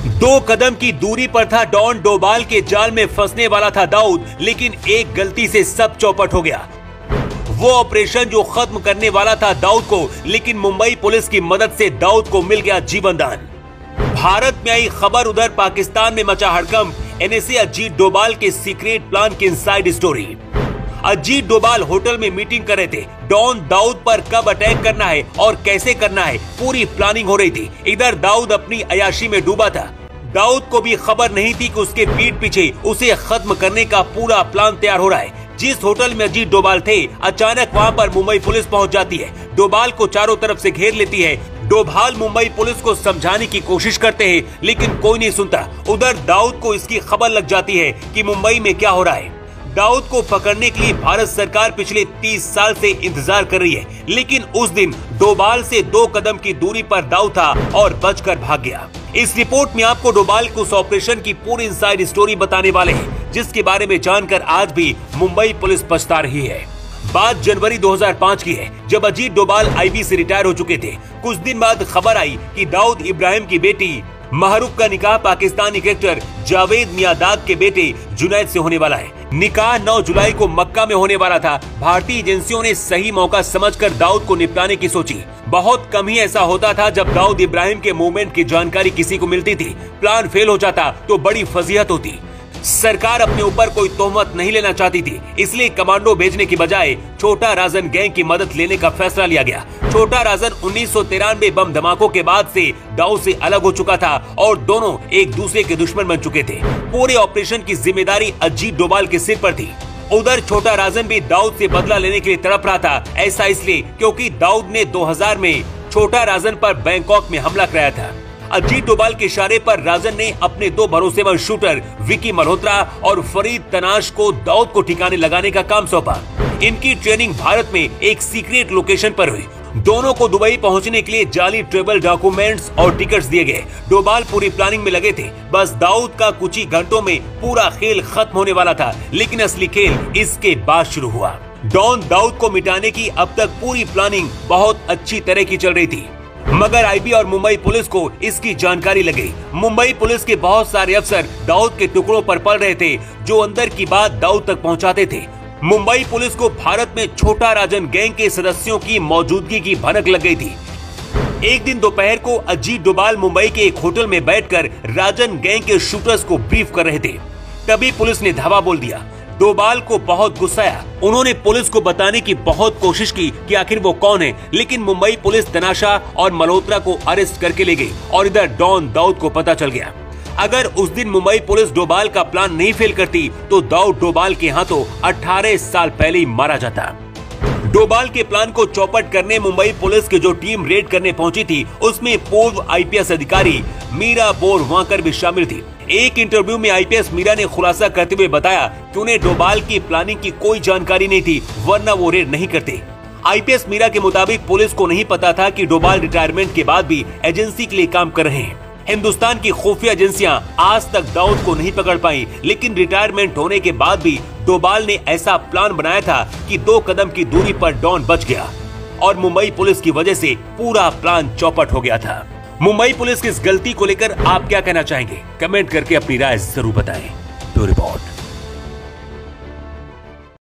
2 कदम की दूरी पर था डॉन। डोभाल के जाल में फंसने वाला था दाऊद, लेकिन एक गलती से सब चौपट हो गया। वो ऑपरेशन जो खत्म करने वाला था दाऊद को, लेकिन मुंबई पुलिस की मदद से दाऊद को मिल गया जीवन दान। भारत में आई खबर, उधर पाकिस्तान में मचा हड़कंप। एनएसए अजीत डोभाल के सीक्रेट प्लान की inside story. Ajit Doval hotel में मीटिंग कर रहे थे। डॉन दाऊद पर कब अटैक करना है और कैसे करना है, पूरी प्लानिंग हो रही थी। इधर दाऊद अपनी अयाशी में डूबा था। दाऊद को भी खबर नहीं थी कि उसके पीठ पीछे उसे खत्म करने का पूरा प्लान तैयार हो रहा है। जिस होटल में अजीत डोभाल थे, अचानक वहां पर मुंबई पुलिस पहुंच जाती है। डोभाल को चारों तरफ से घेर लेती है। डोभाल मुंबई पुलिस को समझाने की कोशिश करते हैं, लेकिन कोई नहीं सुनता। उधर दाऊद को इसकी खबर लग जाती है कि मुंबई में क्या हो रहा है। दाऊद को पकड़ने के लिए भारत सरकार पिछले 30 साल से इंतजार कर रही है, लेकिन उस दिन डोभाल से 2 कदम की दूरी पर दाऊद था और बचकर भाग गया। इस रिपोर्ट में आपको डोभाल के उस ऑपरेशन की पूरी इनसाइड स्टोरी बताने वाले हैं, जिसके बारे में जानकर आज भी मुंबई पुलिस पछता रही है। बात जनवरी 2005 की है, जब अजीत डोभाल आईबी से रिटायर हो चुके थे। कुछ दिन बाद खबर आई कि दाऊद इब्राहिम की बेटी महरूख का निकाह पाकिस्तानी क्रिकेटर जावेद मियांदाद के बेटे जुनैद से होने वाला है। निकाह 9 जुलाई को मक्का में होने वाला था। भारतीय एजेंसियों ने सही मौका समझकर दाऊद को निपटाने की सोची। बहुत कम ही ऐसा होता था जब दाऊद इब्राहिम के मूवमेंट की जानकारी किसी को मिलती थी। प्लान फेल हो जाता तो बड़ी फजीहत होती। सरकार अपने ऊपर कोई तोहमत नहीं लेना चाहती थी, इसलिए कमांडो भेजने की बजाय छोटा राजन गैंग की मदद लेने का फैसला लिया गया। छोटा राजन 1993 बम धमाकों के बाद से दाऊद से अलग हो चुका था और दोनों एक दूसरे के दुश्मन बन चुके थे। पूरे ऑपरेशन की जिम्मेदारी अजीत डोभाल के सिर पर थी। उधर छोटा राजन भी दाऊद से बदला लेने के लिए तड़प रहा था। ऐसा इसलिए क्योंकि दाऊद ने 2000 में छोटा राजन पर बैंकॉक में हमला कराया था। अजीत डोभाल के इशारे पर राजन ने अपने 2 भरोसेमंद शूटर विकी मल्होत्रा और फरीद तनाश को दाऊद को ठिकाने लगाने का काम सौंपा। इनकी ट्रेनिंग भारत में एक सीक्रेट लोकेशन पर हुई। दोनों को दुबई पहुंचने के लिए जाली ट्रेवल डॉक्यूमेंट्स और टिकट्स दिए गए। डोभाल पूरी प्लानिंग में लगे थे। बस दाऊद का कुछ ही घंटों में पूरा खेल खत्म होने वाला था, लेकिन असली खेल इसके बाद शुरू हुआ। डॉन दाऊद को मिटाने की अब तक पूरी प्लानिंग बहुत अच्छी तरह की चल रही थी, मगर आईबी और मुंबई पुलिस को इसकी जानकारी लग गई। मुंबई पुलिस के बहुत सारे अफसर दाऊद के टुकड़ों पर पल रहे थे, जो अंदर की बात दाऊद तक पहुंचाते थे। मुंबई पुलिस को भारत में छोटा राजन गैंग के सदस्यों की मौजूदगी की भनक लग गई थी। एक दिन दोपहर को अजीत डोभाल मुंबई के एक होटल में बैठकर राजन गैंग के शूटर्स को ब्रीफ कर रहे थे। तभी पुलिस ने धावा बोल दिया। डोभाल को बहुत गुस्सा आया। उन्होंने पुलिस को बताने की बहुत कोशिश की कि आखिर वो कौन है, लेकिन मुंबई पुलिस तनाशा और मल्होत्रा को अरेस्ट करके ले गई और इधर डॉन दाऊद को पता चल गया। अगर उस दिन मुंबई पुलिस डोभाल का प्लान नहीं फेल करती तो दाऊद डोभाल के हाथों 18 साल पहले ही मारा जाता। डोभाल के प्लान को चौपट करने मुंबई पुलिस की जो टीम रेड करने पहुंची थी, उसमें पूर्व आईपीएस अधिकारी मीरा बोरवाकर भी शामिल थी। एक इंटरव्यू में आईपीएस मीरा ने खुलासा करते हुए बताया कि उन्हें डोभाल की प्लानिंग की कोई जानकारी नहीं थी, वरना वो रेड नहीं करते। आईपीएस मीरा के मुताबिक पुलिस को नहीं पता था कि डोभाल रिटायरमेंट के बाद भी एजेंसी के लिए काम कर रहे हैं। हिंदुस्तान की खुफिया एजेंसियां आज तक दाऊद को नहीं पकड़ पाई, लेकिन रिटायरमेंट होने के बाद भी डोभाल ने ऐसा प्लान बनाया था कि 2 कदम की दूरी पर डॉन बच गया और मुंबई पुलिस की वजह से पूरा प्लान चौपट हो गया था। मुंबई पुलिस की इस गलती को लेकर आप क्या कहना चाहेंगे? कमेंट करके अपनी राय जरूर बताएं। Bureau report.